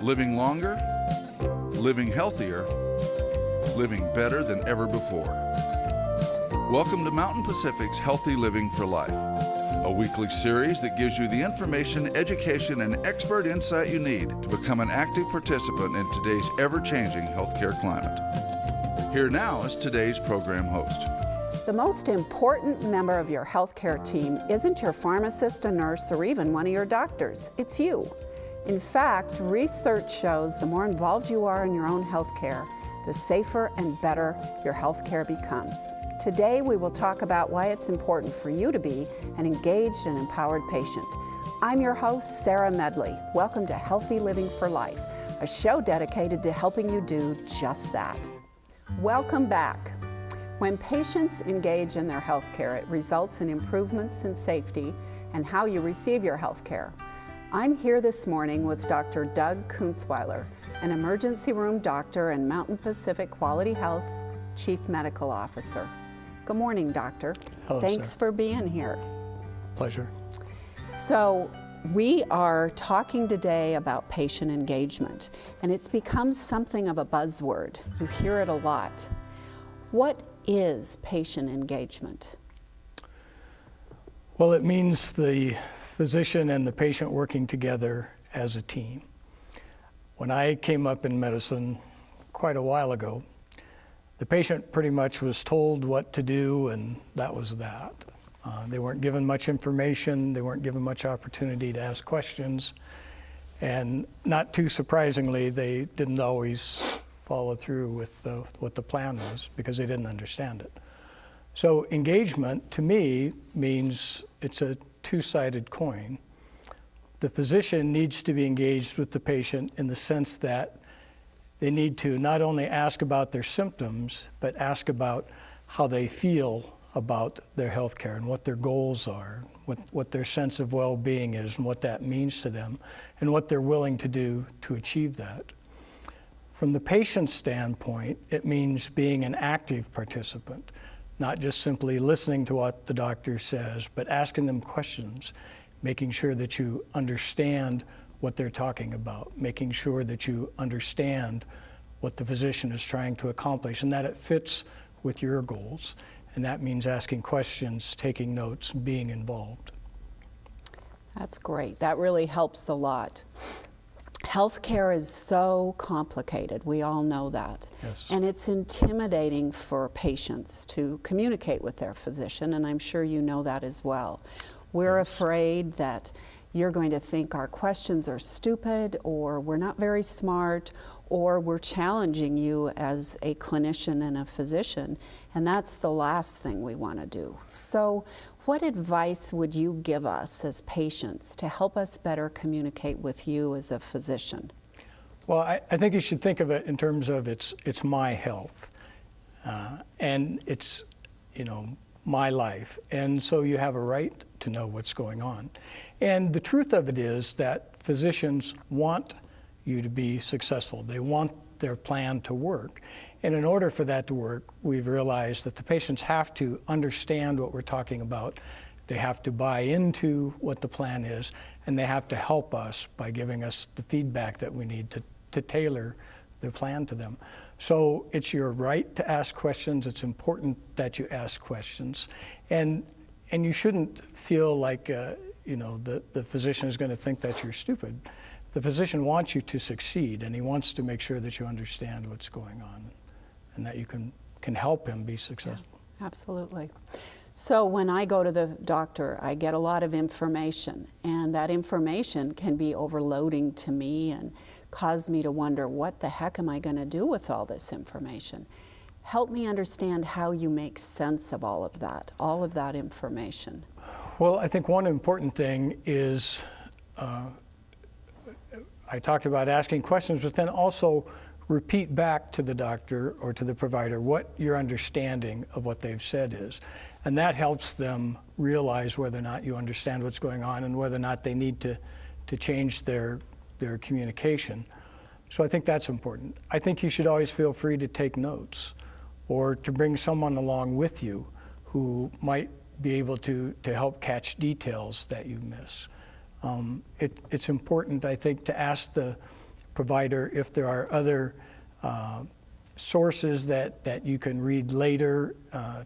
Living longer, living healthier, living better than ever before. Welcome to Mountain Pacific's Healthy Living for Life, a weekly series that gives you the information, education, and expert insight you need to become an active participant in today's ever-changing healthcare climate. Here now is today's program host. The most important member of your healthcare team isn't your pharmacist, a nurse, or even one of your doctors. It's you. In fact, research shows the more involved you are in your own healthcare, the safer and better your healthcare becomes. Today, we will talk about why it's important for you to be an engaged and empowered patient. I'm your host, Sarah Medley. Welcome to Healthy Living for Life, a show dedicated to helping you do just that. Welcome back. When patients engage in their healthcare, it results in improvements in safety and how you receive your healthcare. I'm here this morning with Dr. Doug Kunzweiler, an emergency room doctor and Mountain Pacific Quality Health Chief Medical Officer. Good morning, Doctor. Hello, Thanks sir. for being here. Pleasure. So, we are talking today about patient engagement, and it's become something of a buzzword. You hear it a lot. What is patient engagement? Well, it means the physician and the patient working together as a team. When I came up in medicine quite a while ago, the patient pretty much was told what to do, and that was that. They weren't given much information, they weren't given much opportunity to ask questions, and not too surprisingly, they didn't always follow through with what the plan was because they didn't understand it. So engagement, to me, means it's a two-sided coin. The physician needs to be engaged with the patient in the sense that they need to not only ask about their symptoms, but ask about how they feel about their health care and what their goals are, what their sense of well-being is and what that means to them, and what they're willing to do to achieve that. From the patient's standpoint, it means being an active participant, not just simply listening to what the doctor says, but asking them questions, making sure that you understand what they're talking about, making sure that you understand what the physician is trying to accomplish and that it fits with your goals. And that means asking questions, taking notes, being involved. That's great. That really helps a lot. Healthcare is so complicated. We all know that. Yes. And it's intimidating for patients to communicate with their physician, and I'm sure you know that as well. We're afraid that you're going to think our questions are stupid, or we're not very smart, or we're challenging you as a clinician and a physician, and that's the last thing we want to do. So what advice would you give us as patients to help us better communicate with you as a physician? Well, I think you should think of it in terms of it's my health, and it's, my life. And so you have a right to know what's going on. And the truth of it is that physicians want you to be successful. They want their plan to work. And in order for that to work, we've realized that the patients have to understand what we're talking about. They have to buy into what the plan is, and they have to help us by giving us the feedback that we need to tailor the plan to them. So it's your right to ask questions. It's important that you ask questions. And you shouldn't feel like the physician is going to think that you're stupid. The physician wants you to succeed, and he wants to make sure that you understand what's going on and that you can help him be successful. Yeah, absolutely. So when I go to the doctor, I get a lot of information, and that information can be overloading to me and cause me to wonder, what the heck am I going to do with all this information? Help me understand how you make sense of all of that information. Well, I think one important thing is, I talked about asking questions, but then also repeat back to the doctor or to the provider what your understanding of what they've said is. And that helps them realize whether or not you understand what's going on and whether or not they need to change their communication. So I think that's important. I think you should always feel free to take notes or to bring someone along with you who might be able to help catch details that you miss. It's important, I think, to ask the provider if there are other sources that you can read later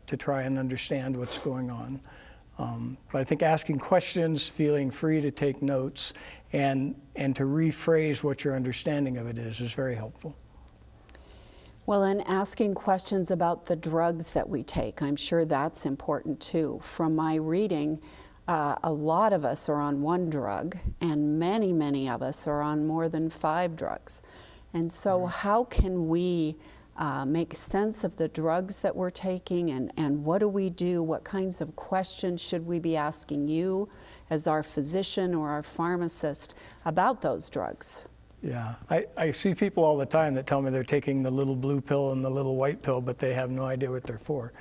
to try and understand what's going on. But I think asking questions, feeling free to take notes, and to rephrase what your understanding of it is very helpful. Well, and asking questions about the drugs that we take, I'm sure that's important too. From my reading, a lot of us are on one drug, and many, many of us are on more than 5 drugs. And so how can we make sense of the drugs that we're taking, and what do we do? What kinds of questions should we be asking you as our physician or our pharmacist about those drugs? Yeah, I see people all the time that tell me they're taking the little blue pill and the little white pill, but they have no idea what they're for.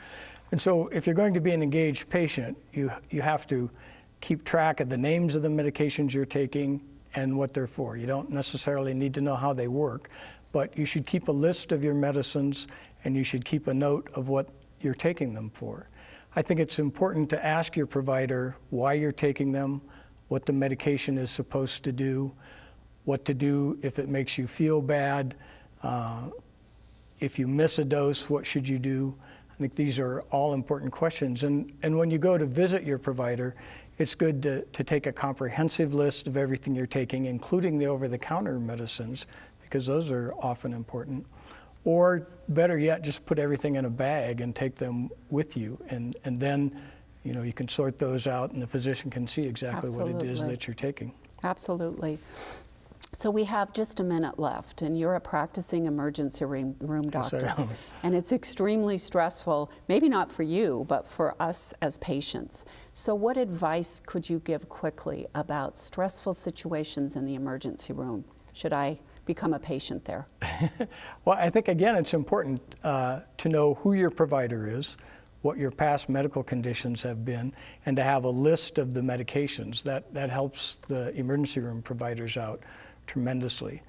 And so if you're going to be an engaged patient, you have to keep track of the names of the medications you're taking and what they're for. You don't necessarily need to know how they work, but you should keep a list of your medicines, and you should keep a note of what you're taking them for. I think it's important to ask your provider why you're taking them, what the medication is supposed to do, what to do if it makes you feel bad. If you miss a dose, what should you do? I think these are all important questions. And when you go to visit your provider, it's good to take a comprehensive list of everything you're taking, including the over-the-counter medicines, because those are often important. Or better yet, just put everything in a bag and take them with you. And then, you can sort those out, and the physician can see exactly what it is that you're taking. Absolutely. So we have just a minute left, and you're a practicing emergency room doctor. Yes, I am. And it's extremely stressful, maybe not for you, but for us as patients. So what advice could you give quickly about stressful situations in the emergency room? Should I become a patient there? Well, I think, again, it's important to know who your provider is, what your past medical conditions have been, and to have a list of the medications. That helps the emergency room providers out tremendously.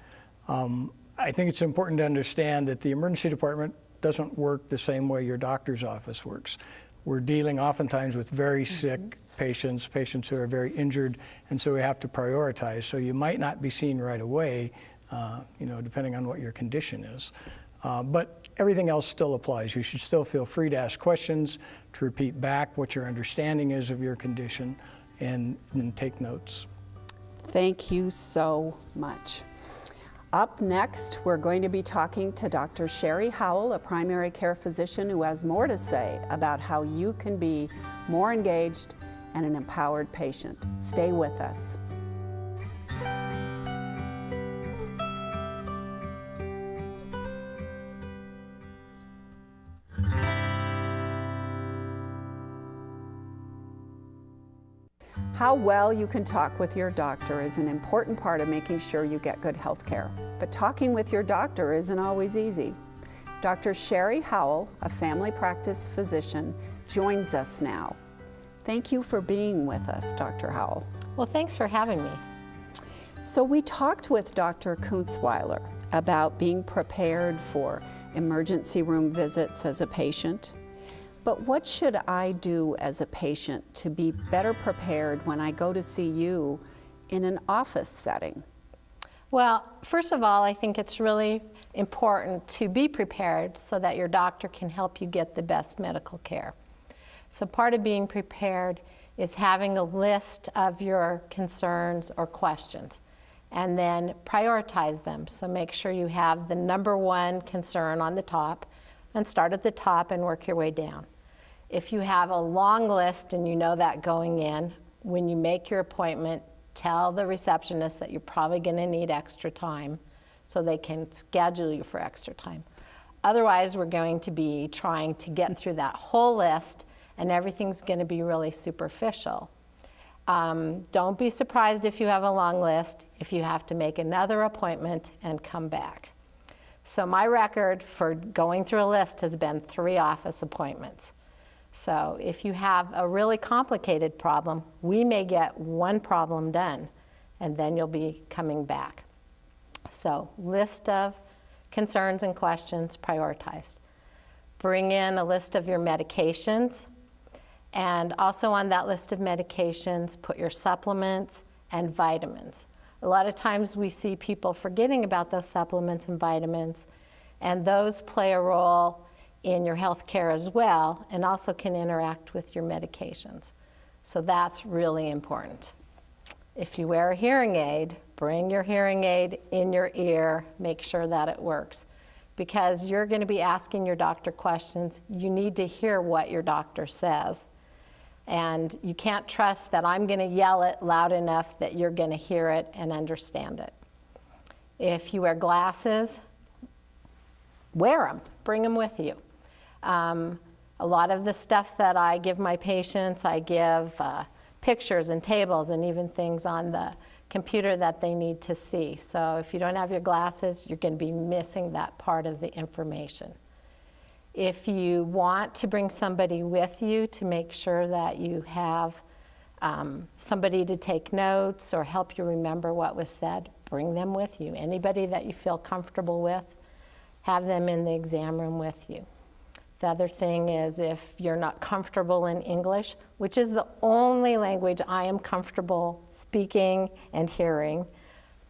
I think it's important to understand that the emergency department doesn't work the same way your doctor's office works. We're dealing oftentimes with very sick patients who are very injured, and so we have to prioritize. So you might not be seen right away, depending on what your condition is. But everything else still applies. You should still feel free to ask questions, to repeat back what your understanding is of your condition, and take notes. Thank you so much. Up next, we're going to be talking to Dr. Sherry Howell, a primary care physician who has more to say about how you can be more engaged and an empowered patient. Stay with us. How well you can talk with your doctor is an important part of making sure you get good health care. But talking with your doctor isn't always easy. Dr. Sherry Howell, a family practice physician, joins us now. Thank you for being with us, Dr. Howell. Well, thanks for having me. So we talked with Dr. Kunzweiler about being prepared for emergency room visits as a patient. But what should I do as a patient to be better prepared when I go to see you in an office setting? Well, first of all, I think it's really important to be prepared so that your doctor can help you get the best medical care. So part of being prepared is having a list of your concerns or questions, and then prioritize them. So make sure you have the number one concern on the top, and start at the top and work your way down. If you have a long list and you know that going in, when you make your appointment, tell the receptionist that you're probably going to need extra time so they can schedule you for extra time. Otherwise, we're going to be trying to get through that whole list, and everything's going to be really superficial. Don't be surprised if you have a long list, if you have to make another appointment and come back. So my record for going through a list has been 3 office appointments. So if you have a really complicated problem, we may get one problem done, and then you'll be coming back. So list of concerns and questions prioritized. Bring in a list of your medications, and also on that list of medications, put your supplements and vitamins. A lot of times we see people forgetting about those supplements and vitamins, and those play a role in your health care as well, and also can interact with your medications. So that's really important. If you wear a hearing aid, bring your hearing aid in your ear, make sure that it works. Because you're going to be asking your doctor questions, you need to hear what your doctor says. And you can't trust that I'm going to yell it loud enough that you're going to hear it and understand it. If you wear glasses, wear them, bring them with you. A lot of the stuff that I give my patients, I give pictures and tables and even things on the computer that they need to see. So if you don't have your glasses, you're going to be missing that part of the information. If you want to bring somebody with you to make sure that you have somebody to take notes or help you remember what was said, bring them with you. Anybody that you feel comfortable with, have them in the exam room with you. The other thing is, if you're not comfortable in English, which is the only language I am comfortable speaking and hearing,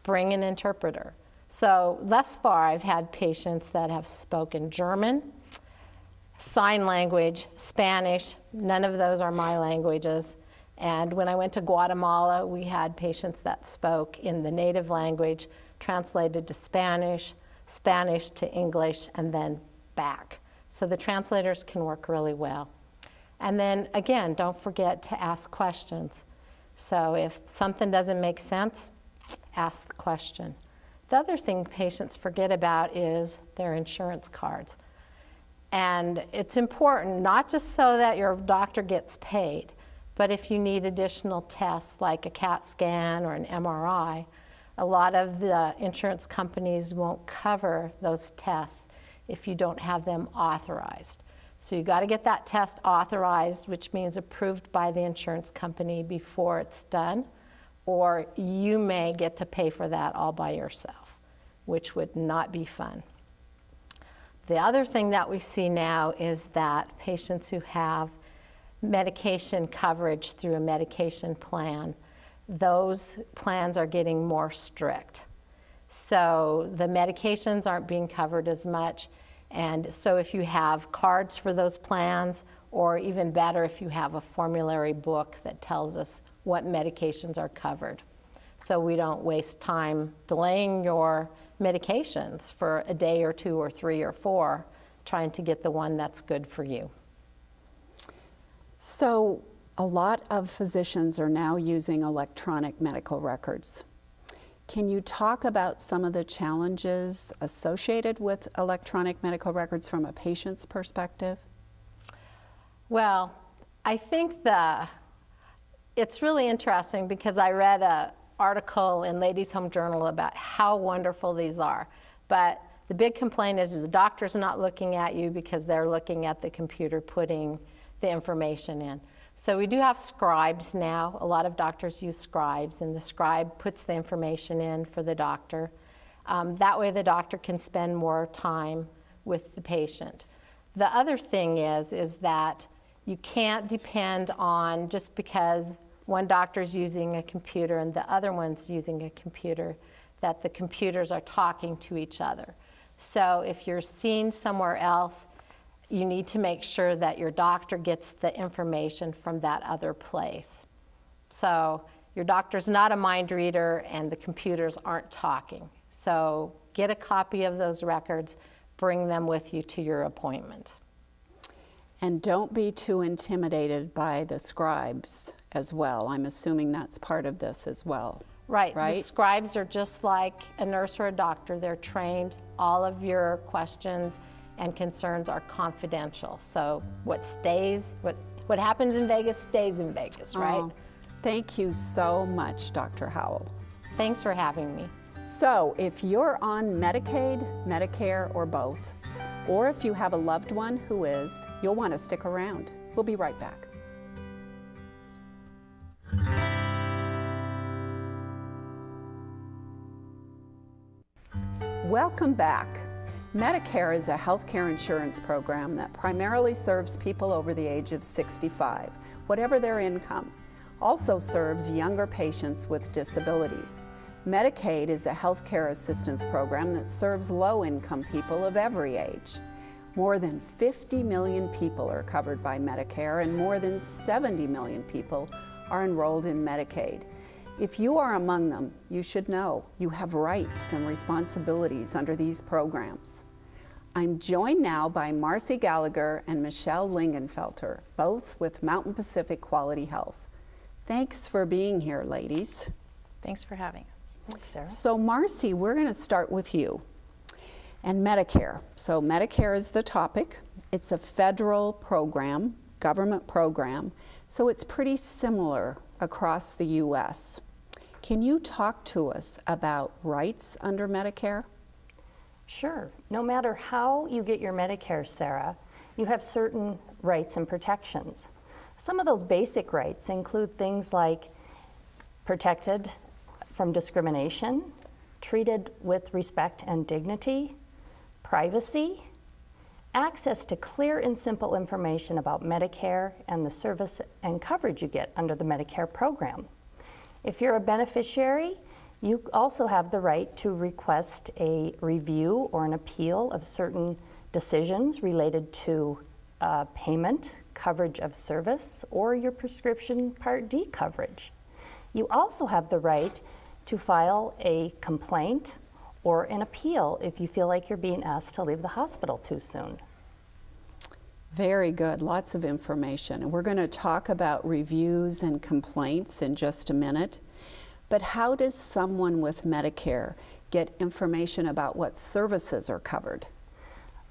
bring an interpreter. So thus far, I've had patients that have spoken German, sign language, Spanish. None of those are my languages. And when I went to Guatemala, we had patients that spoke in the native language, translated to Spanish, Spanish to English, and then back. So the translators can work really well. And then again, don't forget to ask questions. So if something doesn't make sense, ask the question. The other thing patients forget about is their insurance cards. And it's important, not just so that your doctor gets paid, but if you need additional tests like a CAT scan or an MRI, a lot of the insurance companies won't cover those tests if you don't have them authorized. So you got to get that test authorized, which means approved by the insurance company before it's done, or you may get to pay for that all by yourself, which would not be fun. The other thing that we see now is that patients who have medication coverage through a medication plan, those plans are getting more strict. So the medications aren't being covered as much. And so if you have cards for those plans, or even better, if you have a formulary book that tells us what medications are covered. So we don't waste time delaying your medications for a day or 2 or 3 or 4, trying to get the one that's good for you. So a lot of physicians are now using electronic medical records. Can you talk about some of the challenges associated with electronic medical records from a patient's perspective? Well, I think it's really interesting because I read an article in Ladies' Home Journal about how wonderful these are. But the big complaint is the doctor's not looking at you because they're looking at the computer putting the information in. So we do have scribes now. A lot of doctors use scribes, and the scribe puts the information in for the doctor. That way the doctor can spend more time with the patient. The other thing is that you can't depend on just because one doctor's using a computer and the other one's using a computer, that the computers are talking to each other. So if you're seen somewhere else, you need to make sure that your doctor gets the information from that other place. So your doctor's not a mind reader and the computers aren't talking. So get a copy of those records, bring them with you to your appointment. And don't be too intimidated by the scribes as well. I'm assuming that's part of this as well. Right. The scribes are just like a nurse or a doctor. They're trained. All of your questions and concerns are confidential. So what happens in Vegas stays in Vegas, right? Oh, thank you so much, Dr. Howell. Thanks for having me. So if you're on Medicaid, Medicare, or both, or if you have a loved one who is, you'll want to stick around. We'll be right back. Welcome back. Medicare is a healthcare insurance program that primarily serves people over the age of 65, whatever their income. Also serves younger patients with disability. Medicaid is a health care assistance program that serves low-income people of every age. More than 50 million people are covered by Medicare, and more than 70 million people are enrolled in Medicaid. If you are among them, you should know you have rights and responsibilities under these programs. I'm joined now by Marcy Gallagher and Michelle Lingenfelter, both with Mountain Pacific Quality Health. Thanks for being here, ladies. Thanks for having us. Thanks, Sarah. So Marcy, we're going to start with you and Medicare. So Medicare is the topic. It's a federal program, government program, so it's pretty similar across the U.S. Can you talk to us about rights under Medicare? Sure. No matter how you get your Medicare, Sarah, you have certain rights and protections. Some of those basic rights include things like protected from discrimination, treated with respect and dignity, privacy, access to clear and simple information about Medicare and the service and coverage you get under the Medicare program. If you're a beneficiary, you also have the right to request a review or an appeal of certain decisions related to payment, coverage of service, or your prescription Part D coverage. You also have the right to file a complaint or an appeal if you feel like you're being asked to leave the hospital too soon. Very good, lots of information. And we're going to talk about reviews and complaints in just a minute. But how does someone with Medicare get information about what services are covered?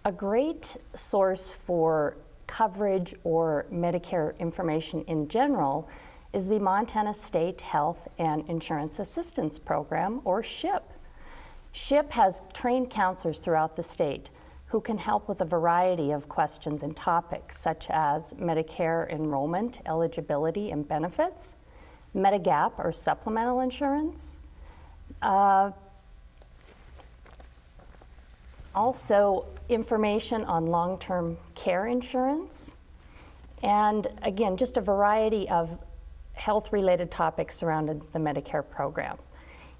A great source for coverage or Medicare information in general is the Montana State Health and Insurance Assistance Program, or SHIP. SHIP has trained counselors throughout the state who can help with a variety of questions and topics, such as Medicare enrollment, eligibility, and benefits, Medigap or supplemental insurance, also information on long-term care insurance, and again, just a variety of health-related topics surrounding the Medicare program.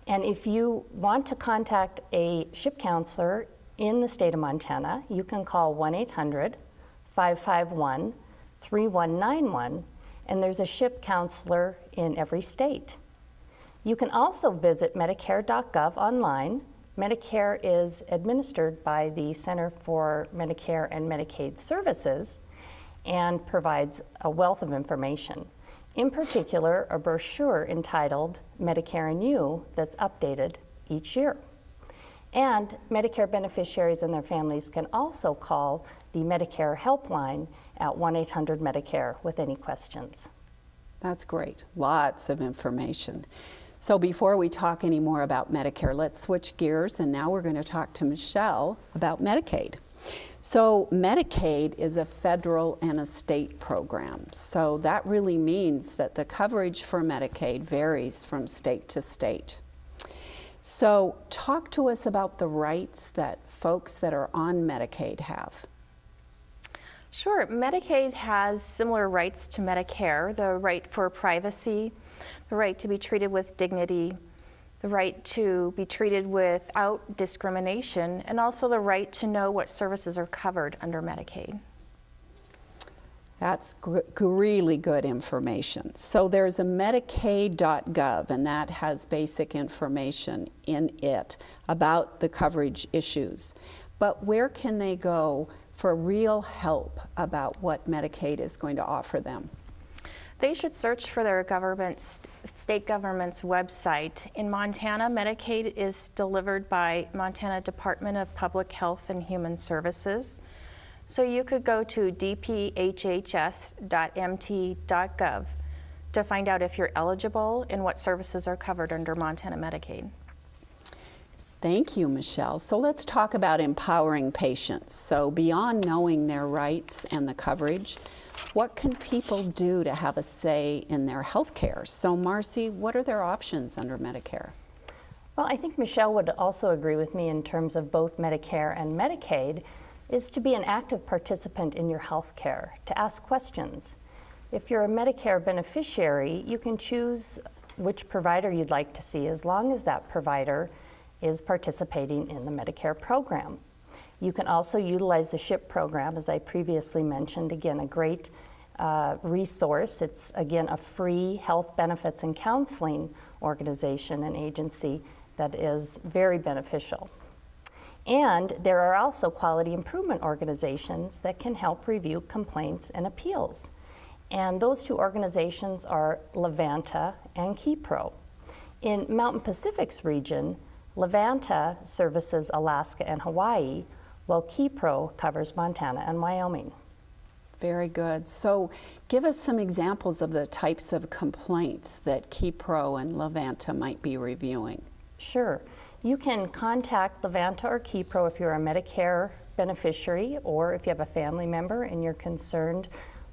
And if you want to contact a SHIP counselor in the state of Montana, you can call 1-800-551-3191, and there's a SHIP counselor in every state. You can also visit Medicare.gov online. Medicare is administered by the Center for Medicare and Medicaid Services and provides a wealth of information. In particular, a brochure entitled Medicare and You that's updated each year. And Medicare beneficiaries and their families can also call the Medicare helpline at 1-800-MEDICARE with any questions. That's great, lots of information. So before we talk any more about Medicare, let's switch gears, and now we're going to talk to Michelle about Medicaid. So Medicaid is a federal and a state program. So that really means that the coverage for Medicaid varies from state to state. So talk to us about the rights that folks that are on Medicaid have. Sure. Medicaid has similar rights to Medicare: the right for privacy, the right to be treated with dignity, the right to be treated without discrimination, and also the right to know what services are covered under Medicaid. That's really good information. So there's a Medicaid.gov, and that has basic information in it about the coverage issues. But where can they go for real help about what Medicaid is going to offer them? They should search for their state government's website. In Montana, Medicaid is delivered by Montana Department of Public Health and Human Services. So you could go to dphhs.mt.gov to find out if you're eligible and what services are covered under Montana Medicaid. Thank you, Michelle. So let's talk about empowering patients. So beyond knowing their rights and the coverage, what can people do to have a say in their health care? So Marcy, what are their options under Medicare? Well, I think Michelle would also agree with me in terms of both Medicare and Medicaid, is to be an active participant in your health care, to ask questions. If you're a Medicare beneficiary, you can choose which provider you'd like to see, as long as that provider is participating in the Medicare program. You can also utilize the SHIP program, as I previously mentioned. Again, a great resource. It's, again, a free health benefits and counseling organization and agency that is very beneficial. And there are also quality improvement organizations that can help review complaints and appeals. And those two organizations are Levanta and KeyPro. In Mountain Pacific's region, Levanta services Alaska and Hawaii, while KeyPro covers Montana and Wyoming. Very good. So give us some examples of the types of complaints that KeyPro and Levanta might be reviewing. Sure. You can contact Levanta or KeyPro if you're a Medicare beneficiary, or if you have a family member and you're concerned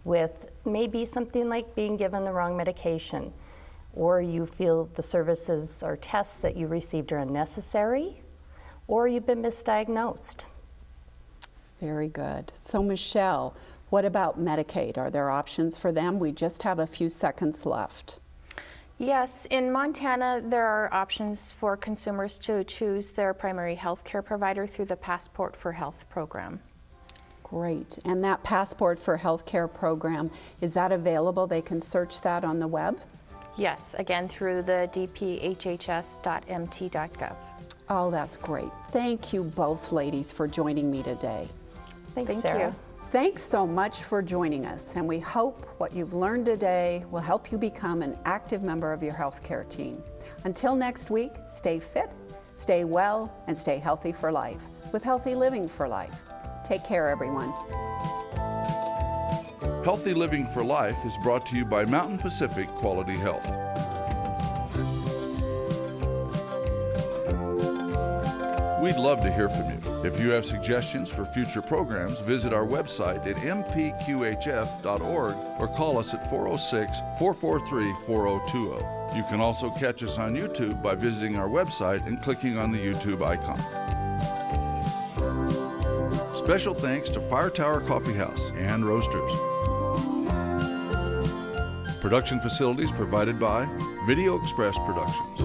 with maybe something like being given the wrong medication, or you feel the services or tests that you received are unnecessary, or you've been misdiagnosed. Very good. So Michelle, what about Medicaid? Are there options for them? We just have a few seconds left. Yes, in Montana, there are options for consumers to choose their primary health care provider through the Passport for Health program. Great. And that Passport for Health Care program, is that available? They can search that on the web? Yes, again, through the dphhs.mt.gov. Oh, that's great. Thank you both ladies for joining me today. Thanks, Thank Sarah. you. Thanks so much for joining us, and we hope what you've learned today will help you become an active member of your healthcare team. Until next week, stay fit, stay well, and stay healthy for life with Healthy Living for Life. Take care, everyone. Healthy Living for Life is brought to you by Mountain Pacific Quality Health. We'd love to hear from you. If you have suggestions for future programs, visit our website at mpqhf.org or call us at 406-443-4020. You can also catch us on YouTube by visiting our website and clicking on the YouTube icon. Special thanks to Fire Tower Coffee House and Roasters. Production facilities provided by Video Express Productions.